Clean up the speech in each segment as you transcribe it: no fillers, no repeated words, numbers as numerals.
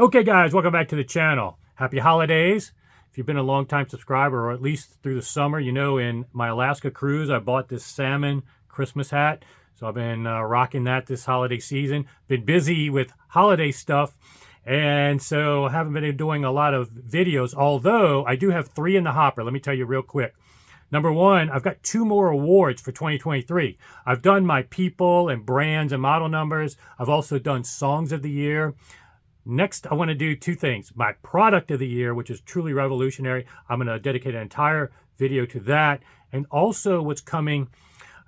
Okay, guys, welcome back to the channel. Happy holidays. If you've been a long-time subscriber, or at least through the summer, you know in my Alaska cruise, I bought this salmon Christmas hat. So I've been rocking that this holiday season. Been busy with holiday stuff, and so I haven't been doing a lot of videos, although I do have 3 in the hopper. Let me tell you real quick. Number 1, I've got 2 more awards for 2023. I've done my people and brands and model numbers. I've also done songs of the year. Next, I want to do 2 things. My product of the year, which is truly revolutionary. I'm going to dedicate an entire video to that. And also what's coming,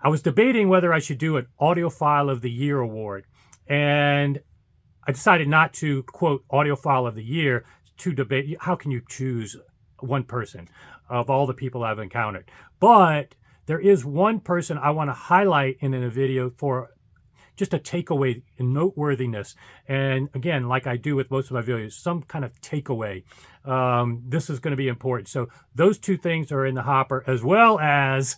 I was debating whether I should do an Audiophile of the Year award. And I decided not to quote Audiophile of the Year to debate. How can you choose one person of all the people I've encountered? But there is one person I want to highlight in a video for just a takeaway and noteworthiness. And again, like I do with most of my videos, some kind of takeaway. This is going to be important. So those 2 things are in the hopper, as well as,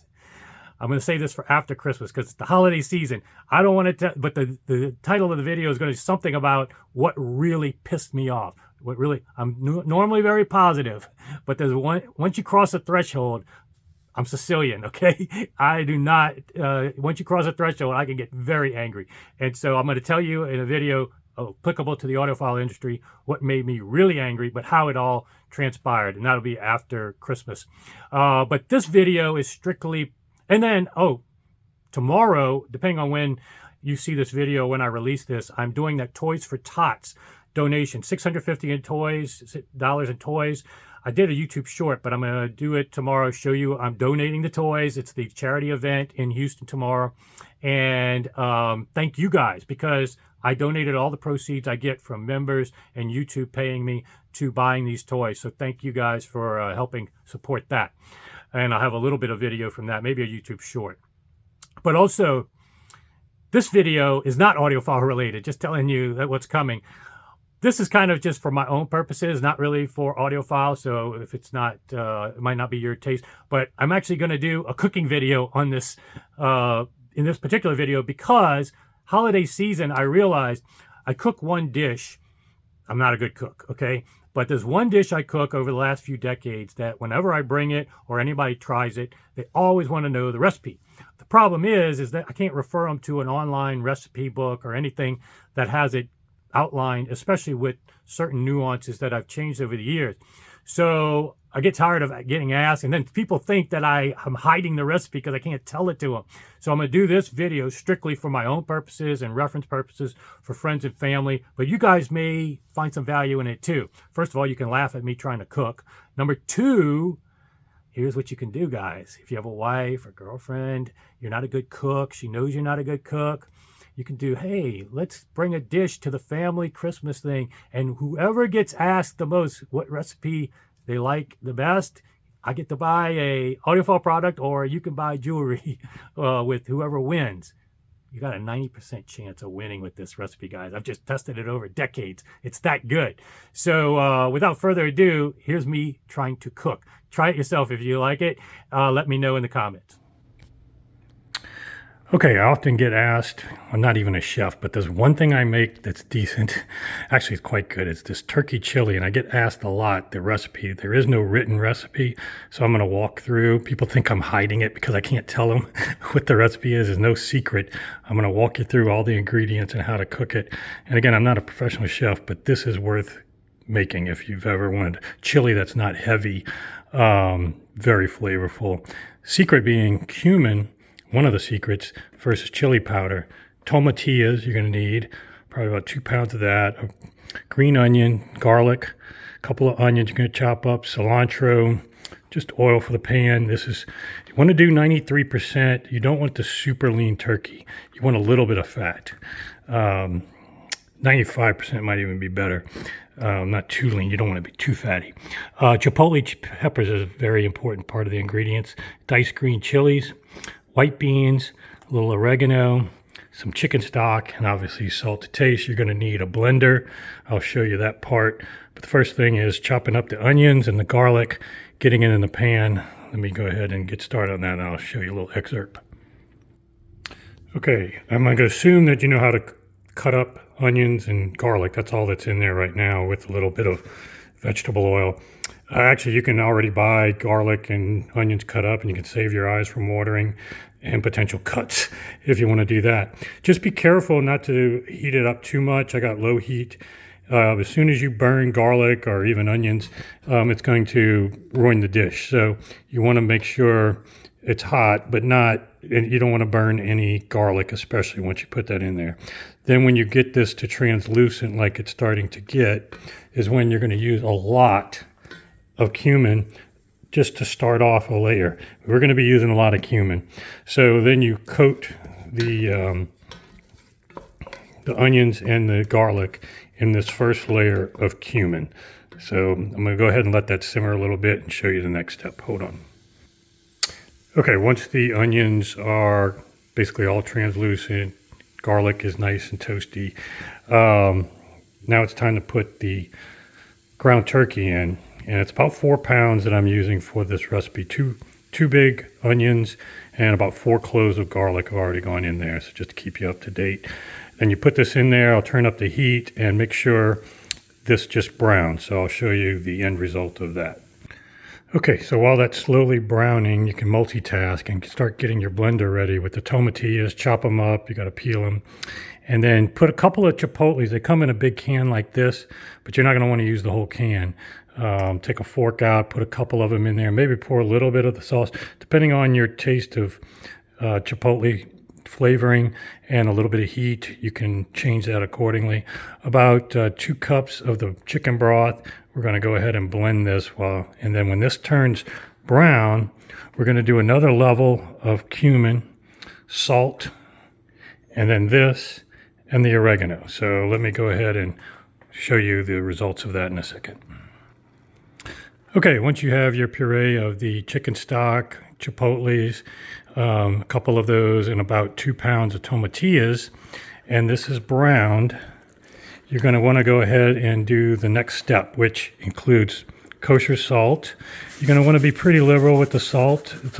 I'm going to say this for after Christmas because it's the holiday season. I don't want to, but the title of the video is going to be something about what really pissed me off. What really, I'm normally very positive, but there's once you cross a threshold, I'm Sicilian, okay? I do not, once you cross a threshold, I can get very angry. And so I'm going to tell you in a video applicable to the audiophile industry what made me really angry, but how it all transpired. And that'll be after Christmas. But this video is strictly, and then, tomorrow, depending on when you see this video, when I release this, I'm doing that Toys for Tots donation, $650 in toys, dollars in toys. I did a YouTube short, but I'm going to do it tomorrow, show you I'm donating the toys. It's the charity event in Houston tomorrow. And thank you guys, because I donated all the proceeds I get from members and YouTube paying me to buying these toys. So thank you guys for helping support that. And I'll have a little bit of video from that, maybe a YouTube short. But also, this video is not audiophile related, just telling you that what's coming. This is kind of just for my own purposes, not really for audiophile. So if it's not, it might not be your taste. But I'm actually going to do a cooking video on this, in this particular video, because holiday season, I realized I cook one dish. I'm not a good cook, okay? But there's one dish I cook over the last few decades that whenever I bring it or anybody tries it, they always want to know the recipe. The problem is that I can't refer them to an online recipe book or anything that has it outlined, especially with certain nuances that I've changed over the years. So I get tired of getting asked, and then people think that I'm hiding the recipe because I can't tell it to them. So I'm going to do this video strictly for my own purposes and reference purposes for friends and family, but you guys may find some value in it too. First of all, you can laugh at me trying to cook. Number 2, here's what you can do, guys. If you have a wife or girlfriend, you're not a good cook, she knows you're not a good cook, you can do, hey, let's bring a dish to the family Christmas thing, and whoever gets asked the most what recipe they like the best, I get to buy a audiophile product, or you can buy jewelry with whoever wins. You got a 90% chance of winning with this recipe, guys. I've just tested it over decades. It's that good. So without further ado, here's me trying to cook. Try it yourself if you like it. Let me know in the comments. Okay, I often get asked, I'm not even a chef, but there's one thing I make that's decent. Actually, it's quite good. It's this turkey chili, and I get asked a lot, the recipe. There is no written recipe, so I'm going to walk through. People think I'm hiding it because I can't tell them what the recipe is. There's no secret. I'm going to walk you through all the ingredients and how to cook it. And again, I'm not a professional chef, but this is worth making if you've ever wanted chili that's not heavy, very flavorful. Secret being cumin. One of the secrets versus chili powder. Tomatillas you're going to need, probably about 2 pounds of that. A green onion, garlic, a couple of onions you're going to chop up, cilantro, just oil for the pan. This is, you want to do 93%. You don't want the super lean turkey. You want a little bit of fat. 95% might even be better. Not too lean. You don't want to be too fatty. Chipotle peppers is a very important part of the ingredients. Diced green chilies, white beans, a little oregano, some chicken stock, and obviously salt to taste. You're going to need a blender. I'll show you that part. But the first thing is chopping up the onions and the garlic, getting it in the pan. Let me go ahead and get started on that, and I'll show you a little excerpt. Okay, I'm going to assume that you know how to cut up onions and garlic. That's all that's in there right now, with a little bit of vegetable oil. Actually, you can already buy garlic and onions cut up, and you can save your eyes from watering and potential cuts if you want to do that. Just be careful not to heat it up too much. I got low heat. As soon as you burn garlic or even onions, it's going to ruin the dish. So you want to make sure it's hot, but not, and you don't want to burn any garlic, especially once you put that in there. Then when you get this to translucent, like it's starting to get, is when you're going to use a lot of cumin just to start off a layer. We're going to be using a lot of cumin. So then you coat the onions and the garlic in this first layer of cumin. So I'm going to go ahead and let that simmer a little bit and show you the next step. Hold on. Okay, once the onions are basically all translucent, garlic is nice and toasty, now it's time to put the ground turkey in. And it's about 4 pounds that I'm using for this recipe. Two big onions and about 4 cloves of garlic have already gone in there, so just to keep you up to date. Then you put this in there. I'll turn up the heat and make sure this just browns. So I'll show you the end result of that. Okay, so while that's slowly browning, you can multitask and start getting your blender ready with the tomatillas. Chop them up, you gotta peel them. And then put a couple of chipotles. They come in a big can like this, but you're not gonna wanna use the whole can. Take a fork out, put a couple of them in there, maybe pour a little bit of the sauce, depending on your taste of chipotle flavoring and a little bit of heat. You can change that accordingly. About 2 cups of the chicken broth. We're going to go ahead and blend this and then when this turns brown, we're going to do another level of cumin, salt, and then this and the oregano. So let me go ahead and show you the results of that in a second. Okay, once you have your puree of the chicken stock, chipotles, a couple of those, and about 2 pounds of tomatillas, and this is browned, you're going to want to go ahead and do the next step, which includes kosher salt. You're going to want to be pretty liberal with the salt. It's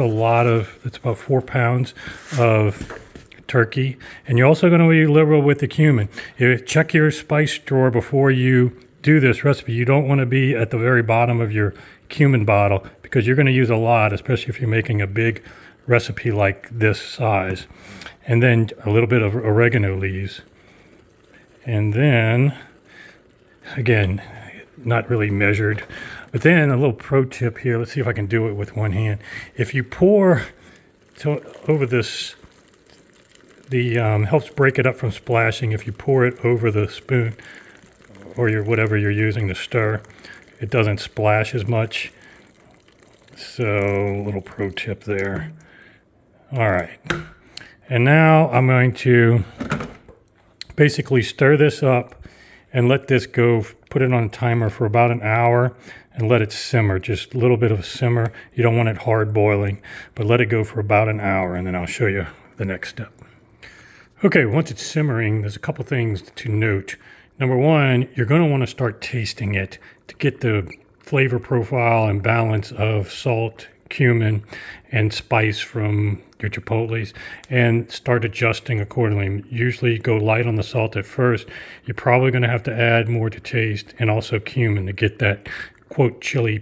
about 4 pounds of turkey. And you're also going to be liberal with the cumin. Check your spice drawer before you do this recipe. You don't want to be at the very bottom of your cumin bottle because you're going to use a lot, especially if you're making a big recipe like this size. And then a little bit of oregano leaves. And then, again, not really measured. But then a little pro tip here. Let's see if I can do it with one hand. If you pour over this, helps break it up from splashing. If you pour it over the spoon or whatever you're using to stir, it doesn't splash as much. So a little pro tip there. All right. And now I'm going to basically stir this up and let this go, put it on a timer for about an hour and let it simmer, just a little bit of a simmer. You don't want it hard boiling, but let it go for about an hour and then I'll show you the next step. Okay, once it's simmering, there's a couple things to note. Number one, you're going to want to start tasting it to get the flavor profile and balance of salt, cumin, and spice from your chipotles, and start adjusting accordingly. Usually go light on the salt at first. You're probably going to have to add more to taste, and also cumin to get that quote chili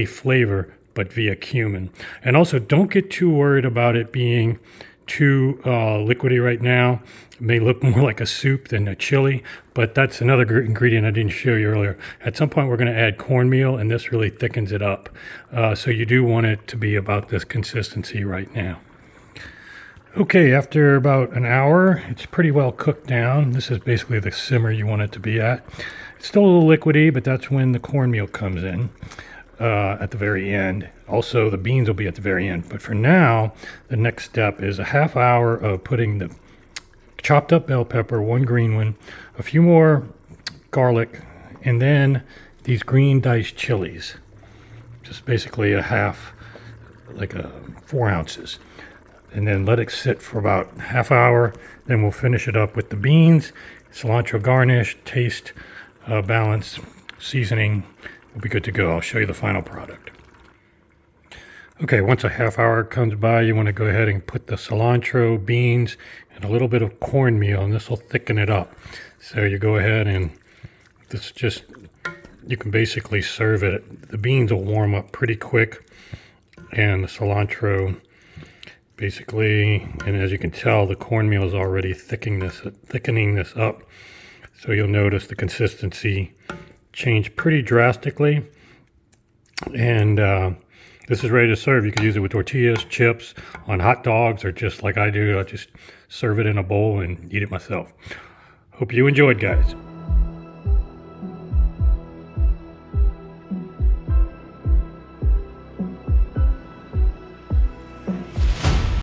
flavor, but via cumin. And also don't get too worried about it being too liquidy right now. It may look more like a soup than a chili, but that's another ingredient I didn't show you earlier. At some point we're going to add cornmeal, and this really thickens it up. So you do want it to be about this consistency right now. Okay, after about an hour, it's pretty well cooked down. This is basically the simmer you want it to be at. It's still a little liquidy, but that's when the cornmeal comes in. At the very end. Also, the beans will be at the very end. But for now, the next step is a half hour of putting the chopped up bell pepper, 1 green one, a few more garlic, and then these green diced chilies. Just basically a half, like 4 ounces. And then let it sit for about a half hour. Then we'll finish it up with the beans, cilantro garnish, taste, balance, seasoning. We'll be good to go. I'll show you the final product. Okay, once a half hour comes by, you want to go ahead and put the cilantro, beans, and a little bit of cornmeal, and this will thicken it up. So you go ahead and this just, you can basically serve it. The beans will warm up pretty quick, and the cilantro basically, and as you can tell, the cornmeal is already thickening this up. So you'll notice the consistency change pretty drastically. And this is ready to serve. You can use it with tortillas, chips, on hot dogs, or just like I do, I'll just serve it in a bowl and eat it myself. Hope you enjoyed, guys.